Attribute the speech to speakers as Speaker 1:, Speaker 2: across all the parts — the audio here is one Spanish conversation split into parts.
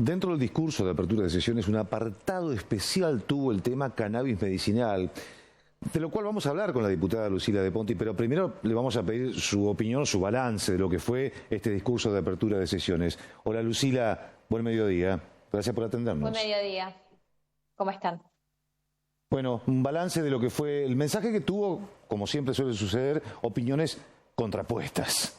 Speaker 1: Dentro del discurso de apertura de sesiones, un apartado especial tuvo el tema cannabis medicinal, de lo cual vamos a hablar con la diputada Lucila de Ponti, pero primero le vamos a pedir su opinión, su balance de lo que fue este discurso de apertura de sesiones. Hola Lucila, buen mediodía. Gracias por atendernos.
Speaker 2: Buen mediodía. ¿Cómo están?
Speaker 1: Bueno, un balance de lo que fue el mensaje que tuvo, como siempre suele suceder, opiniones contrapuestas.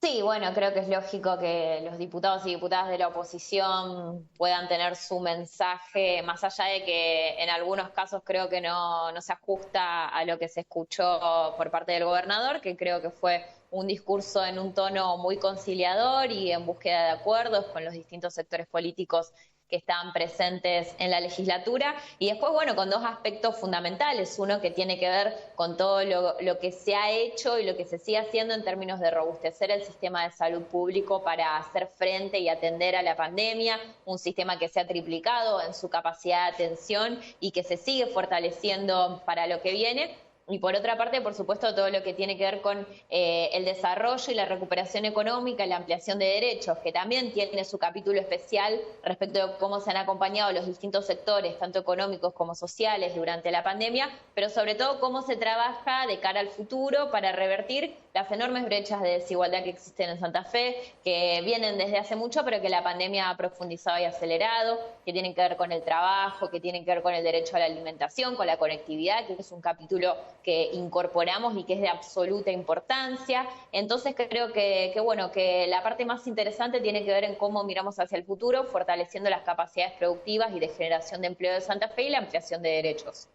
Speaker 2: Sí, bueno, creo que es lógico que los diputados y diputadas de la oposición puedan tener su mensaje, más allá de que en algunos casos creo que no se ajusta a lo que se escuchó por parte del gobernador, que creo que fue un discurso en un tono muy conciliador y en búsqueda de acuerdos con los distintos sectores políticos que estaban presentes en la legislatura, y después, bueno, con dos aspectos fundamentales. Uno que tiene que ver con todo lo que se ha hecho y lo que se sigue haciendo en términos de robustecer el sistema de salud público para hacer frente y atender a la pandemia, un sistema que se ha triplicado en su capacidad de atención y que se sigue fortaleciendo para lo que viene. Y por otra parte, por supuesto, todo lo que tiene que ver con el desarrollo y la recuperación económica y la ampliación de derechos, que también tiene su capítulo especial respecto de cómo se han acompañado los distintos sectores, tanto económicos como sociales, durante la pandemia, pero sobre todo cómo se trabaja de cara al futuro para revertir las enormes brechas de desigualdad que existen en Santa Fe, que vienen desde hace mucho, pero que la pandemia ha profundizado y acelerado, que tienen que ver con el trabajo, que tienen que ver con el derecho a la alimentación, con la conectividad, que es un capítulo que incorporamos y que es de absoluta importancia. Entonces creo que la parte más interesante tiene que ver en cómo miramos hacia el futuro, fortaleciendo las capacidades productivas y de generación de empleo de Santa Fe y la ampliación de derechos.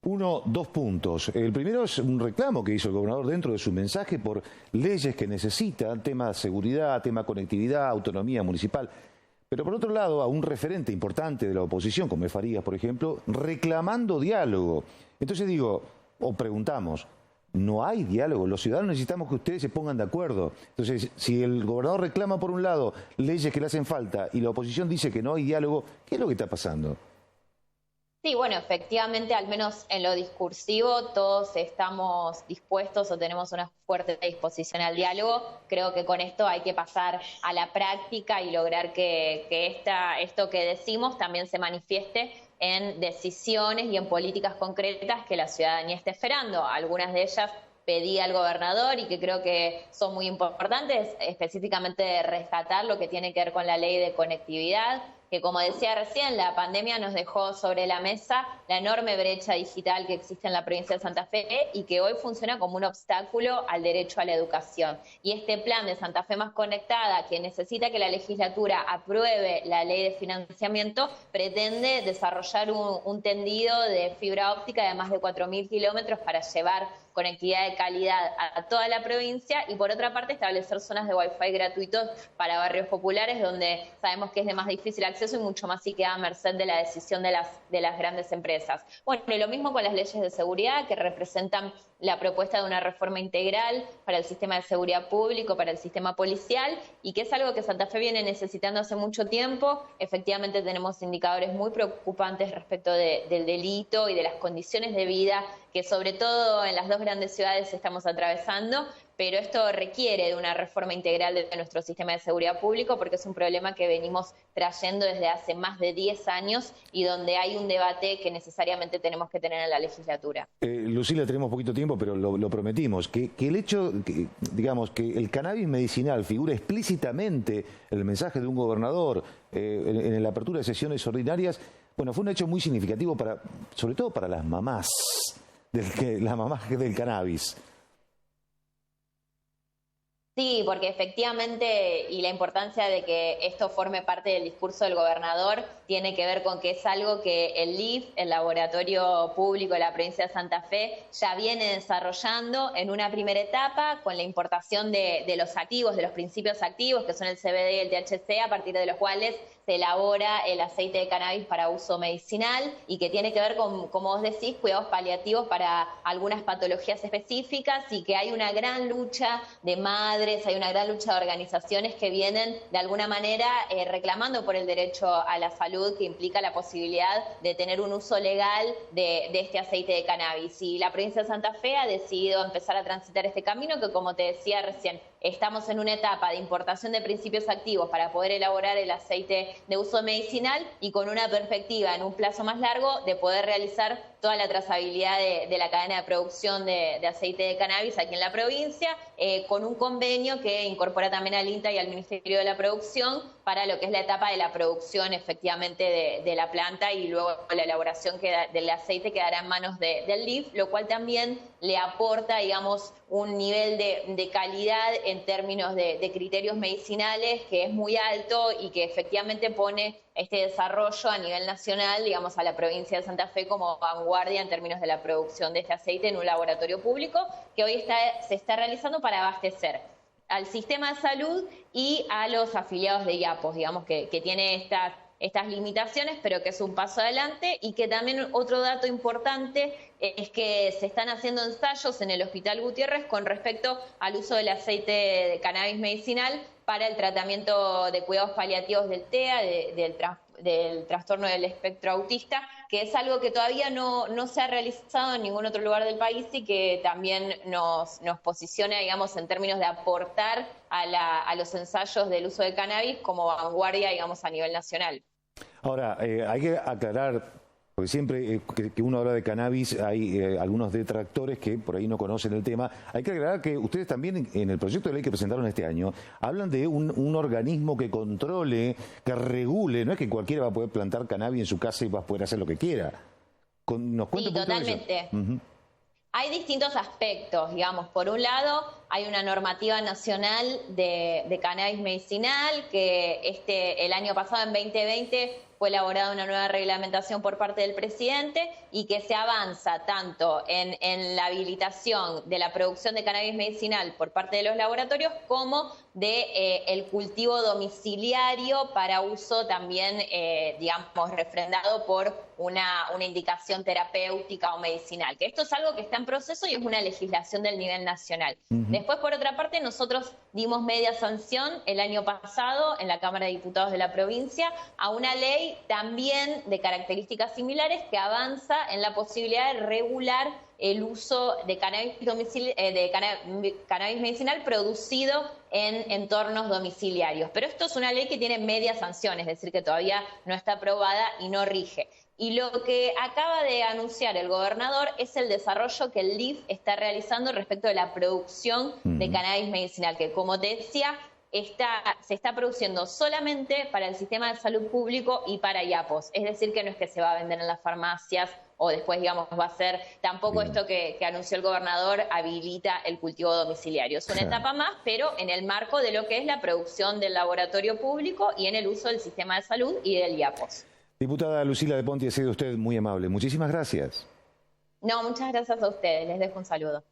Speaker 1: Dos puntos. El primero es un reclamo que hizo el gobernador dentro de su mensaje por leyes que necesitan, tema seguridad, tema conectividad, autonomía municipal. Pero por otro lado, a un referente importante de la oposición, como es Farías, por ejemplo, reclamando diálogo. Entonces digo, o preguntamos, ¿no hay diálogo? Los ciudadanos necesitamos que ustedes se pongan de acuerdo. Entonces, si el gobernador reclama por un lado leyes que le hacen falta y la oposición dice que no hay diálogo, ¿qué es lo que está pasando?
Speaker 2: Sí, bueno, efectivamente, al menos en lo discursivo, todos estamos dispuestos o tenemos una fuerte disposición al diálogo. Creo que con esto hay que pasar a la práctica y lograr que esto que decimos también se manifieste en decisiones y en políticas concretas que la ciudadanía esté esperando. Algunas de ellas pedí al gobernador y que creo que son muy importantes, específicamente rescatar lo que tiene que ver con la ley de conectividad, que como decía recién, la pandemia nos dejó sobre la mesa la enorme brecha digital que existe en la provincia de Santa Fe y que hoy funciona como un obstáculo al derecho a la educación. Y este plan de Santa Fe Más Conectada, que necesita que la legislatura apruebe la ley de financiamiento, pretende desarrollar un tendido de fibra óptica de más de 4.000 kilómetros para llevar conectividad de calidad a toda la provincia y por otra parte establecer zonas de Wi-Fi gratuitos para barrios populares donde sabemos que es de más difícil acceso y mucho más si queda a merced de la decisión de las grandes empresas. Bueno, y lo mismo con las leyes de seguridad que representan la propuesta de una reforma integral para el sistema de seguridad público, para el sistema policial y que es algo que Santa Fe viene necesitando hace mucho tiempo. Efectivamente tenemos indicadores muy preocupantes respecto del delito y de las condiciones de vida que sobre todo en las dos grandes ciudades estamos atravesando, pero esto requiere de una reforma integral de nuestro sistema de seguridad público porque es un problema que venimos trayendo desde hace más de 10 años y donde hay un debate que necesariamente tenemos que tener en la legislatura.
Speaker 1: Lucila, tenemos poquito tiempo, pero lo prometimos, que el hecho, digamos, que el cannabis medicinal figura explícitamente en el mensaje de un gobernador en la apertura de sesiones ordinarias, bueno, fue un hecho muy significativo sobre todo para las mamás del cannabis.
Speaker 2: Sí, porque efectivamente, y la importancia de que esto forme parte del discurso del gobernador, tiene que ver con que es algo que el LIF, el Laboratorio Público de la Provincia de Santa Fe, ya viene desarrollando en una primera etapa con la importación de los activos, de los principios activos, que son el CBD y el THC, a partir de los cuales se elabora el aceite de cannabis para uso medicinal y que tiene que ver con, como vos decís, cuidados paliativos para algunas patologías específicas y que hay una gran lucha de madres, hay una gran lucha de organizaciones que vienen de alguna manera reclamando por el derecho a la salud que implica la posibilidad de tener un uso legal de este aceite de cannabis. Y la provincia de Santa Fe ha decidido empezar a transitar este camino que, como te decía recién, estamos en una etapa de importación de principios activos para poder elaborar el aceite de uso medicinal y con una perspectiva en un plazo más largo de poder realizar toda la trazabilidad de la cadena de producción de aceite de cannabis aquí en la provincia, con un convenio que incorpora también al INTA y al Ministerio de la Producción para lo que es la etapa de la producción efectivamente de la planta, y luego la elaboración del aceite quedará en manos del DIF, lo cual también le aporta, digamos, un nivel de calidad en términos de criterios medicinales que es muy alto y que efectivamente pone este desarrollo a nivel nacional, digamos, a la provincia de Santa Fe como vanguardia en términos de la producción de este aceite en un laboratorio público que hoy se está realizando para abastecer al sistema de salud y a los afiliados de IAPOS, digamos, que tiene estas limitaciones, pero que es un paso adelante. Y que también otro dato importante es que se están haciendo ensayos en el Hospital Gutiérrez con respecto al uso del aceite de cannabis medicinal para el tratamiento de cuidados paliativos del TEA, del trastorno del espectro autista, que es algo que todavía no se ha realizado en ningún otro lugar del país y que también nos posiciona, digamos, en términos de aportar a los ensayos del uso de cannabis como vanguardia, digamos, a nivel nacional.
Speaker 1: Ahora, hay que aclarar, porque siempre que uno habla de cannabis hay algunos detractores que por ahí no conocen el tema. Hay que aclarar que ustedes también en el proyecto de ley que presentaron este año hablan de un organismo que controle, que regule. No es que cualquiera va a poder plantar cannabis en su casa y va a poder hacer lo que quiera. ¿Nos cuenta
Speaker 2: Sí,
Speaker 1: un poquito de eso?
Speaker 2: totalmente. Hay distintos aspectos, digamos. Por un lado, hay una normativa nacional de cannabis medicinal que el año pasado, en 2020, fue elaborada una nueva reglamentación por parte del presidente y que se avanza tanto en la habilitación de la producción de cannabis medicinal por parte de los laboratorios como de el cultivo domiciliario para uso también, digamos, refrendado por una indicación terapéutica o medicinal. Que esto es algo que está en proceso y es una legislación del nivel nacional. Después, por otra parte, nosotros dimos media sanción el año pasado en la Cámara de Diputados de la provincia a una ley también de características similares que avanza en la posibilidad de regular el uso de cannabis medicinal producido en entornos domiciliarios. Pero esto es una ley que tiene media sanción, es decir, que todavía no está aprobada y no rige. Y lo que acaba de anunciar el gobernador es el desarrollo que el DIF está realizando respecto de la producción de cannabis medicinal, que, como te decía, se está produciendo solamente para el sistema de salud público y para IAPOS. Es decir, que no es que se va a vender en las farmacias o después, digamos, va a ser tampoco esto que anunció el gobernador, habilita el cultivo domiciliario. Es una etapa más, pero en el marco de lo que es la producción del laboratorio público y en el uso del sistema de salud y del IAPOS.
Speaker 1: Diputada Lucila de Ponti, ha sido usted muy amable. Muchísimas gracias.
Speaker 2: No, muchas gracias a ustedes. Les dejo un saludo.